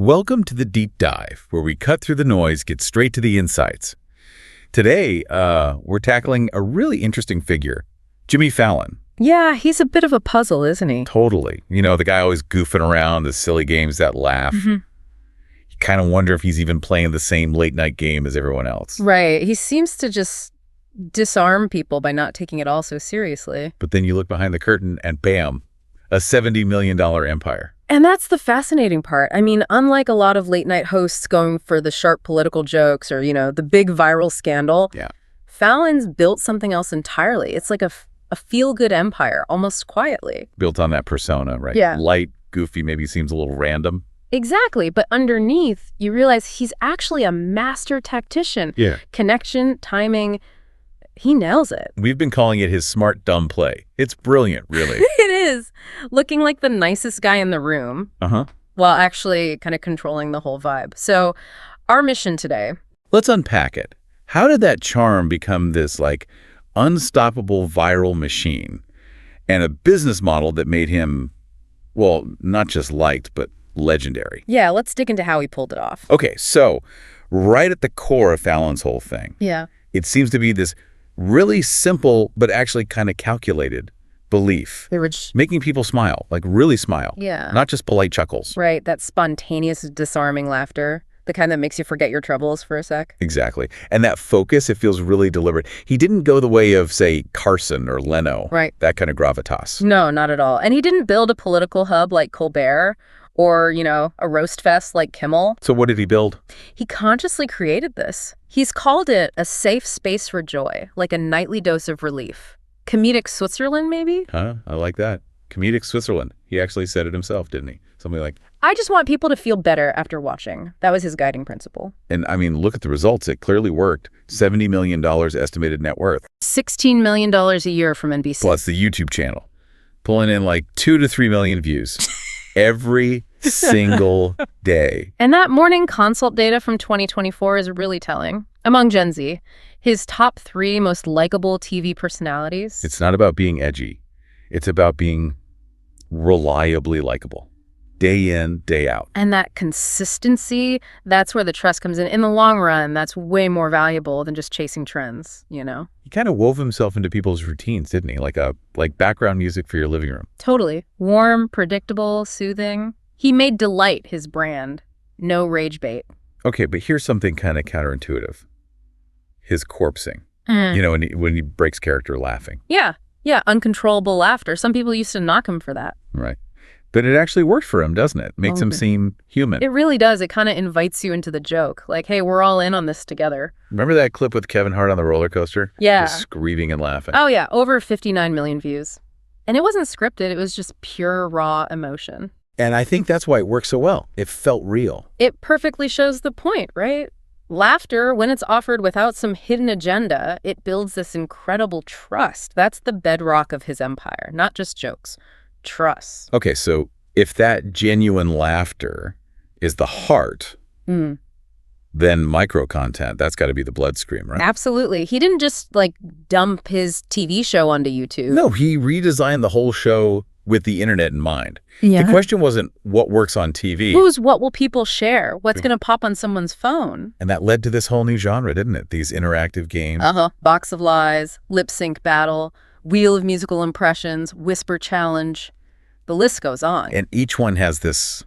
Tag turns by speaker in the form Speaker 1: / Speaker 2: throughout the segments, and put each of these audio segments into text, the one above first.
Speaker 1: Welcome to the Deep Dive, where we cut through the noise, get straight to the insights. Today, we're tackling a really interesting figure, Jimmy Fallon.
Speaker 2: Yeah, he's a bit of a puzzle, isn't he?
Speaker 1: Totally. You know, the guy always goofing around, the silly games that laugh. You kind of wonder if he's even playing the same late-night game as everyone else.
Speaker 2: Right. He seems to just disarm people by not taking it all so seriously.
Speaker 1: But then you look behind the curtain and bam, a $70 million empire.
Speaker 2: And that's the fascinating part. I mean, unlike a lot of late-night hosts going for the sharp political jokes or, the big viral scandal, Fallon's built something else entirely. It's like a feel-good empire, almost quietly.
Speaker 1: Built on that persona, right?
Speaker 2: Yeah.
Speaker 1: Light, goofy, maybe seems a little random.
Speaker 2: Exactly. But underneath, you realize he's actually a master tactician.
Speaker 1: Yeah.
Speaker 2: Connection, timing, he nails it.
Speaker 1: We've been calling it his smart, dumb play. It's brilliant, really.
Speaker 2: It is. Looking like the nicest guy in the room while actually kind of controlling the whole vibe. So our mission today.
Speaker 1: Let's unpack it. How did that charm become this, unstoppable viral machine and a business model that made him, well, not just liked, but legendary?
Speaker 2: Yeah, let's dig into how he pulled it off.
Speaker 1: Okay, so right at the core of Fallon's whole thing, it seems to be this really simple but actually kind of calculated belief. Making people smile, really smile.
Speaker 2: Yeah.
Speaker 1: Not just polite chuckles.
Speaker 2: Right, that spontaneous, disarming laughter. The kind that makes you forget your troubles for a sec.
Speaker 1: Exactly. And that focus, it feels really deliberate. He didn't go the way of, say, Carson or Leno.
Speaker 2: Right.
Speaker 1: That kind of gravitas.
Speaker 2: No, not at all. And he didn't build a political hub like Colbert or, a roast fest like Kimmel.
Speaker 1: So what did he build?
Speaker 2: He consciously created this. He's called it a safe space for joy, like a nightly dose of relief. Comedic Switzerland, maybe?
Speaker 1: Huh? I like that. Comedic Switzerland. He actually said it himself, didn't he? Something like,
Speaker 2: I just want people to feel better after watching. That was his guiding principle.
Speaker 1: And I mean, look at the results. It clearly worked. $70 million estimated net worth.
Speaker 2: $16 million a year from NBC.
Speaker 1: Plus the YouTube channel. Pulling in 2 to 3 million views every single day.
Speaker 2: And that morning consult data from 2024 is really telling. Among Gen Z, his top 3 most likable TV personalities.
Speaker 1: It's not about being edgy. It's about being reliably likable. Day in, day out.
Speaker 2: And that consistency, that's where the trust comes in. In the long run, that's way more valuable than just chasing trends, He
Speaker 1: kind of wove himself into people's routines, didn't he? Like background music for your living room.
Speaker 2: Totally. Warm, predictable, soothing. He made delight his brand. No rage bait.
Speaker 1: Okay, but here's something kind of counterintuitive. His corpsing. When he breaks character laughing.
Speaker 2: Yeah, uncontrollable laughter. Some people used to knock him for that.
Speaker 1: Right. But it actually worked for him, doesn't it? Makes him seem human.
Speaker 2: It really does. It kind of invites you into the joke. Like, hey, we're all in on this together.
Speaker 1: Remember that clip with Kevin Hart on the roller coaster?
Speaker 2: Yeah.
Speaker 1: Just screaming and laughing.
Speaker 2: Oh, yeah. Over 59 million views. And it wasn't scripted. It was just pure, raw emotion.
Speaker 1: And I think that's why it worked so well. It felt real.
Speaker 2: It perfectly shows the point, right? Laughter, when it's offered without some hidden agenda, it builds this incredible trust. That's the bedrock of his empire. Not just jokes. Trust.
Speaker 1: Okay, so if that genuine laughter is the heart, then micro content, that's got to be the bloodstream, right?
Speaker 2: Absolutely. He didn't just dump his TV show onto YouTube.
Speaker 1: No, he redesigned the whole show with the internet in mind.
Speaker 2: Yeah.
Speaker 1: The question wasn't what works on TV.
Speaker 2: What will people share? What's going to pop on someone's phone?
Speaker 1: And that led to this whole new genre, didn't it? These interactive games.
Speaker 2: Box of Lies, lip sync battle, wheel of musical impressions, whisper challenge. The list goes on.
Speaker 1: And each one has this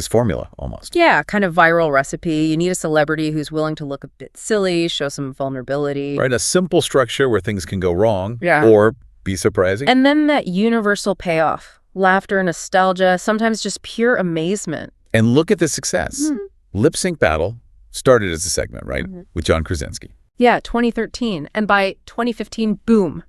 Speaker 1: formula almost.
Speaker 2: Yeah, kind of viral recipe. You need a celebrity who's willing to look a bit silly, show some vulnerability.
Speaker 1: Right, a simple structure where things can go wrong or be surprising.
Speaker 2: And then that universal payoff. Laughter, nostalgia, sometimes just pure amazement.
Speaker 1: And look at the success. Lip Sync Battle started as a segment, right? With John Krasinski.
Speaker 2: Yeah, 2013. And by 2015, boom,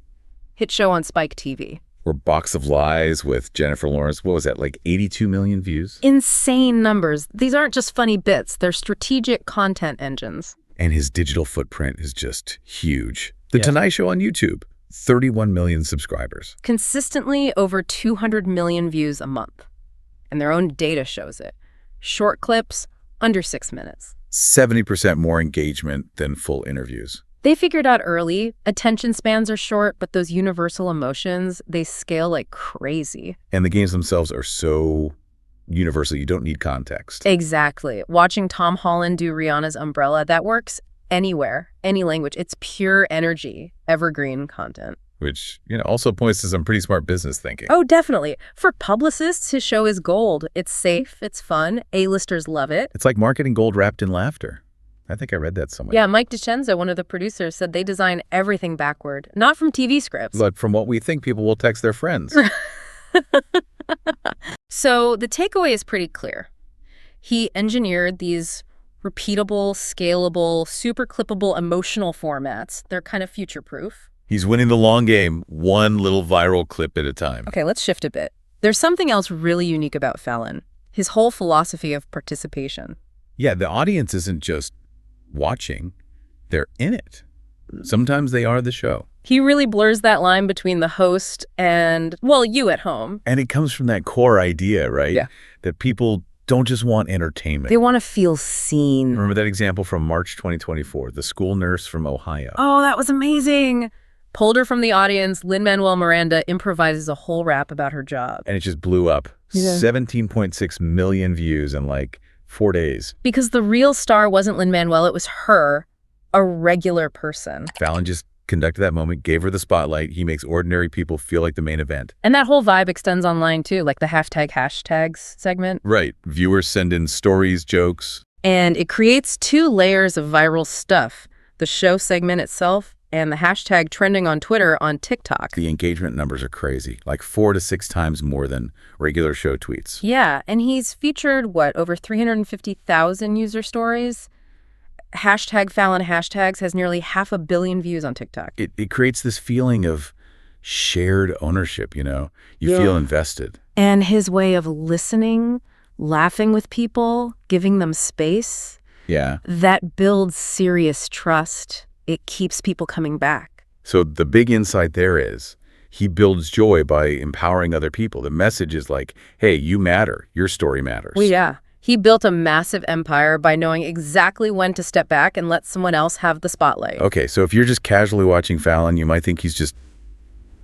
Speaker 2: hit show on Spike TV.
Speaker 1: Or Box of Lies with Jennifer Lawrence. What was that, 82 million views?
Speaker 2: Insane numbers. These aren't just funny bits. They're strategic content engines.
Speaker 1: And his digital footprint is just huge. The Tonight Show on YouTube, 31 million subscribers.
Speaker 2: Consistently over 200 million views a month. And their own data shows it. Short clips, under 6 minutes.
Speaker 1: 70% more engagement than full interviews.
Speaker 2: They figured out early, attention spans are short, but those universal emotions, they scale like crazy.
Speaker 1: And the games themselves are so universal. You don't need context.
Speaker 2: Exactly. Watching Tom Holland do Rihanna's Umbrella, that works anywhere, any language. It's pure energy, evergreen content.
Speaker 1: Which, also points to some pretty smart business thinking.
Speaker 2: Oh, definitely. For publicists, his show is gold. It's safe, it's fun, A-listers love it.
Speaker 1: It's like marketing gold wrapped in laughter. I think I read that somewhere.
Speaker 2: Yeah, Mike DiCenzo, one of the producers, said they design everything backward, not from TV scripts.
Speaker 1: But from what we think, people will text their friends.
Speaker 2: So the takeaway is pretty clear. He engineered these repeatable, scalable, super clippable emotional formats. They're kind of future-proof.
Speaker 1: He's winning the long game, one little viral clip at a time.
Speaker 2: Okay, let's shift a bit. There's something else really unique about Fallon, his whole philosophy of participation.
Speaker 1: Yeah, the audience isn't just watching, they're in it. Sometimes they are the show.
Speaker 2: He really blurs that line between the host and, well, you at home.
Speaker 1: And it comes from that core idea, right?
Speaker 2: Yeah.
Speaker 1: That people don't just want entertainment.
Speaker 2: They want to feel seen.
Speaker 1: Remember that example from March 2024, the school nurse from Ohio?
Speaker 2: Oh, that was amazing. Pulled her from the audience, Lin-Manuel Miranda improvises a whole rap about her job.
Speaker 1: And it just blew up.
Speaker 2: Yeah.
Speaker 1: 17.6 million views in like 4 days.
Speaker 2: Because the real star wasn't Lin-Manuel, it was her, a regular person.
Speaker 1: Fallon just conducted that moment, gave her the spotlight. He makes ordinary people feel like the main event.
Speaker 2: And that whole vibe extends online too, like the hashtags segment.
Speaker 1: Right. Viewers send in stories, jokes.
Speaker 2: And it creates two layers of viral stuff. The show segment itself and the hashtag trending on Twitter on TikTok.
Speaker 1: The engagement numbers are crazy, like 4 to 6 times more than regular show tweets.
Speaker 2: Yeah, and he's featured, over 350,000 user stories? Hashtag Fallon Hashtags has nearly 500 million views on TikTok.
Speaker 1: It creates this feeling of shared ownership, You feel invested.
Speaker 2: And his way of listening, laughing with people, giving them space.
Speaker 1: Yeah.
Speaker 2: That builds serious trust. It keeps people coming back.
Speaker 1: So the big insight there is he builds joy by empowering other people. The message is like, hey, you matter. Your story matters.
Speaker 2: Well, yeah. He built a massive empire by knowing exactly when to step back and let someone else have the spotlight.
Speaker 1: Okay, so if you're just casually watching Fallon, you might think he's just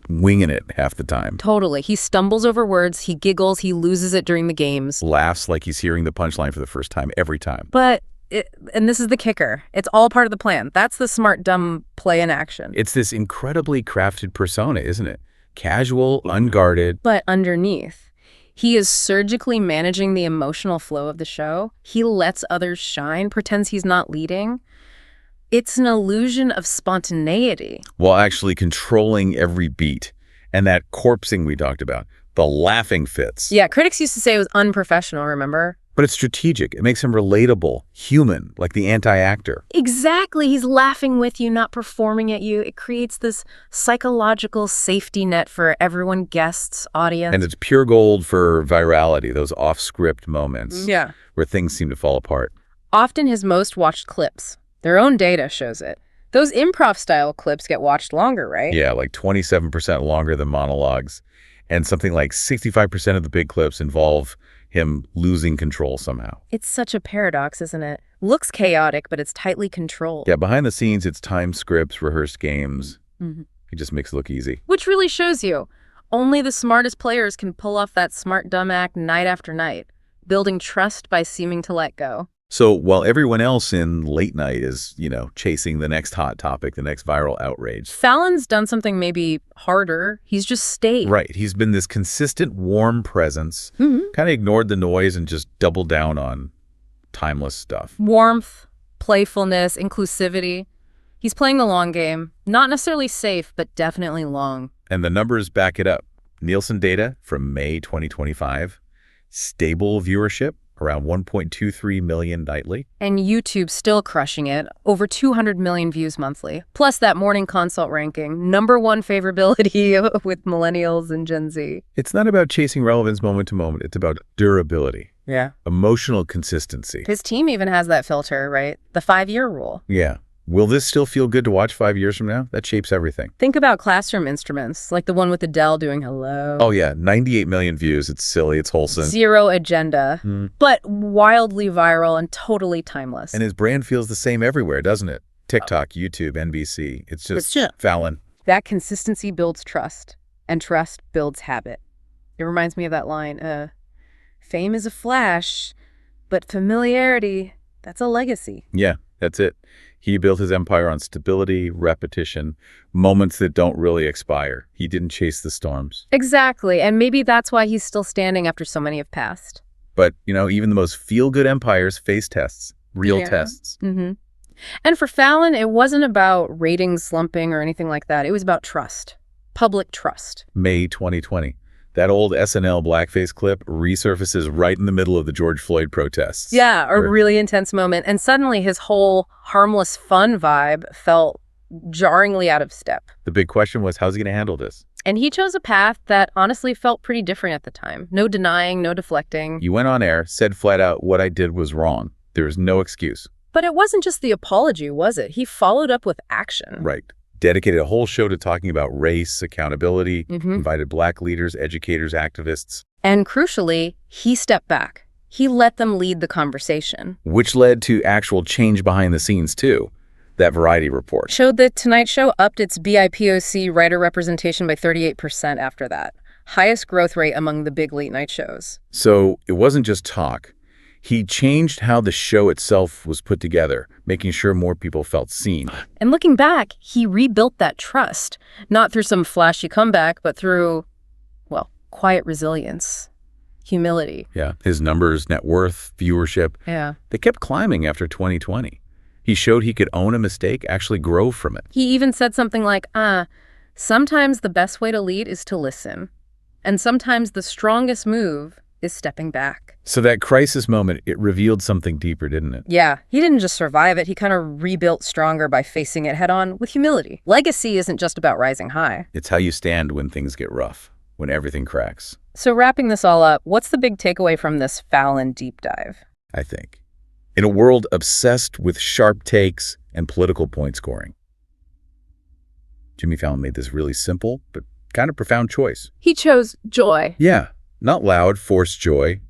Speaker 1: winging it half the time.
Speaker 2: Totally. He stumbles over words, he giggles, he loses it during the games.
Speaker 1: Laughs like he's hearing the punchline for the first time every time.
Speaker 2: But, and this is the kicker, it's all part of the plan. That's the smart, dumb play in action.
Speaker 1: It's this incredibly crafted persona, isn't it? Casual, unguarded.
Speaker 2: But underneath, he is surgically managing the emotional flow of the show. He lets others shine, pretends he's not leading. It's an illusion of spontaneity.
Speaker 1: While actually controlling every beat. And that corpsing we talked about, the laughing fits.
Speaker 2: Yeah, critics used to say it was unprofessional, remember?
Speaker 1: But it's strategic. It makes him relatable, human, like the anti-actor.
Speaker 2: Exactly. He's laughing with you, not performing at you. It creates this psychological safety net for everyone, guests, audience.
Speaker 1: And it's pure gold for virality, those off-script moments.
Speaker 2: Yeah.
Speaker 1: Where things seem to fall apart.
Speaker 2: Often his most watched clips. Their own data shows it. Those improv-style clips get watched longer, right?
Speaker 1: Yeah, like 27% longer than monologues. And something like 65% of the big clips involve him losing control somehow.
Speaker 2: It's such a paradox, isn't it? Looks chaotic, but it's tightly controlled.
Speaker 1: Yeah, behind the scenes, it's timed scripts, rehearsed games.
Speaker 2: Mm-hmm.
Speaker 1: He just makes it look easy.
Speaker 2: Which really shows you, only the smartest players can pull off that smart dumb act night after night, building trust by seeming to let go.
Speaker 1: So while everyone else in late night is, chasing the next hot topic, the next viral outrage.
Speaker 2: Fallon's done something maybe harder. He's just stayed.
Speaker 1: Right. He's been this consistent, warm presence, kind of ignored the noise and just doubled down on timeless stuff.
Speaker 2: Warmth, playfulness, inclusivity. He's playing the long game. Not necessarily safe, but definitely long.
Speaker 1: And the numbers back it up. Nielsen data from May 2025. Stable viewership. Around 1.23 million nightly.
Speaker 2: And YouTube still crushing it, over 200 million views monthly. Plus that morning consult ranking, #1 favorability with millennials and Gen Z.
Speaker 1: It's not about chasing relevance moment to moment. It's about durability.
Speaker 2: Yeah.
Speaker 1: Emotional consistency.
Speaker 2: His team even has that filter, right? The 5-year rule.
Speaker 1: Yeah. Will this still feel good to watch 5 years from now? That shapes everything.
Speaker 2: Think about classroom instruments, like the one with Adele doing hello.
Speaker 1: Oh, yeah. 98 million views. It's silly. It's wholesome.
Speaker 2: Zero agenda, but wildly viral and totally timeless.
Speaker 1: And his brand feels the same everywhere, doesn't it? TikTok, YouTube, NBC. It's just Fallon.
Speaker 2: That consistency builds trust, and trust builds habit. It reminds me of that line, Fame is a flash, but familiarity, that's a legacy.
Speaker 1: Yeah, that's it. He built his empire on stability, repetition, moments that don't really expire. He didn't chase the storms.
Speaker 2: Exactly, and maybe that's why he's still standing after so many have passed.
Speaker 1: But, even the most feel-good empires face tests, real tests.
Speaker 2: Mm-hmm. And for Fallon, it wasn't about ratings slumping or anything like that. It was about trust, public trust.
Speaker 1: May 2020. That old SNL blackface clip resurfaces right in the middle of the George Floyd protests.
Speaker 2: Yeah, a really intense moment. And suddenly his whole harmless fun vibe felt jarringly out of step.
Speaker 1: The big question was, how's he going to handle this?
Speaker 2: And he chose a path that honestly felt pretty different at the time. No denying, no deflecting.
Speaker 1: You went on air, said flat out, what I did was wrong. There was no excuse.
Speaker 2: But it wasn't just the apology, was it? He followed up with action.
Speaker 1: Right. Dedicated a whole show to talking about race, accountability, invited Black leaders, educators, activists.
Speaker 2: And crucially, he stepped back. He let them lead the conversation.
Speaker 1: Which led to actual change behind the scenes, too. That Variety report
Speaker 2: showed the Tonight Show upped its BIPOC writer representation by 38% after that. Highest growth rate among the big late night shows.
Speaker 1: So it wasn't just talk. He changed how the show itself was put together, making sure more people felt seen.
Speaker 2: And looking back, he rebuilt that trust, not through some flashy comeback, but through, well, quiet resilience, humility.
Speaker 1: Yeah, his numbers, net worth, viewership, they kept climbing after 2020. He showed he could own a mistake, actually grow from it.
Speaker 2: He even said something like, sometimes the best way to lead is to listen. And sometimes the strongest move is stepping back.
Speaker 1: So that crisis moment, it revealed something deeper, didn't it?
Speaker 2: Yeah, he didn't just survive it. He kind of rebuilt stronger by facing it head on with humility. Legacy isn't just about rising high.
Speaker 1: It's how you stand when things get rough, when everything cracks.
Speaker 2: So wrapping this all up, what's the big takeaway from this Fallon deep dive?
Speaker 1: I think, in a world obsessed with sharp takes and political point scoring, Jimmy Fallon made this really simple but kind of profound choice.
Speaker 2: He chose joy.
Speaker 1: Yeah, not loud, forced joy,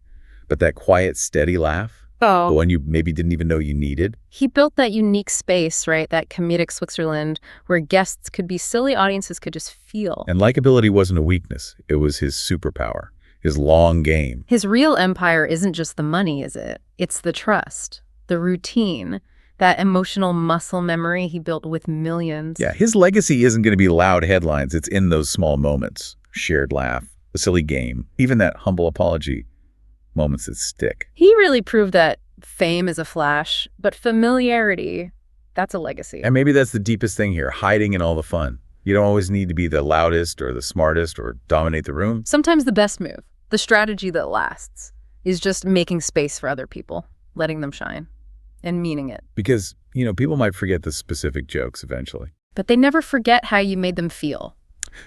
Speaker 1: but that quiet, steady laugh. The one you maybe didn't even know you needed.
Speaker 2: He built that unique space, right? That comedic Switzerland where guests could be silly, audiences could just feel.
Speaker 1: And likability wasn't a weakness. It was his superpower, his long game.
Speaker 2: His real empire isn't just the money, is it? It's the trust, the routine, that emotional muscle memory he built with millions.
Speaker 1: Yeah, his legacy isn't going to be loud headlines. It's in those small moments. Shared laugh, a silly game, even that humble apology. Moments that stick.
Speaker 2: He really proved that fame is a flash, but familiarity, that's a legacy.
Speaker 1: And maybe that's the deepest thing here, hiding in all the fun. You don't always need to be the loudest or the smartest or dominate the room.
Speaker 2: Sometimes the best move, the strategy that lasts, is just making space for other people, letting them shine, and meaning it.
Speaker 1: Because, people might forget the specific jokes eventually.
Speaker 2: But they never forget how you made them feel.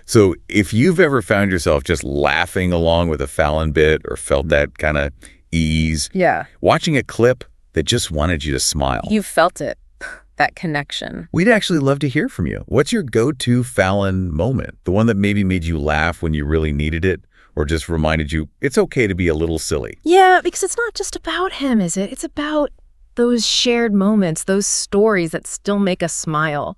Speaker 1: So if you've ever found yourself just laughing along with a Fallon bit or felt that kind of ease, watching a clip that just wanted you to smile.
Speaker 2: You felt it, that connection.
Speaker 1: We'd actually love to hear from you. What's your go-to Fallon moment? The one that maybe made you laugh when you really needed it, or just reminded you it's okay to be a little silly?
Speaker 2: Yeah, because it's not just about him, is it? It's about those shared moments, those stories that still make us smile.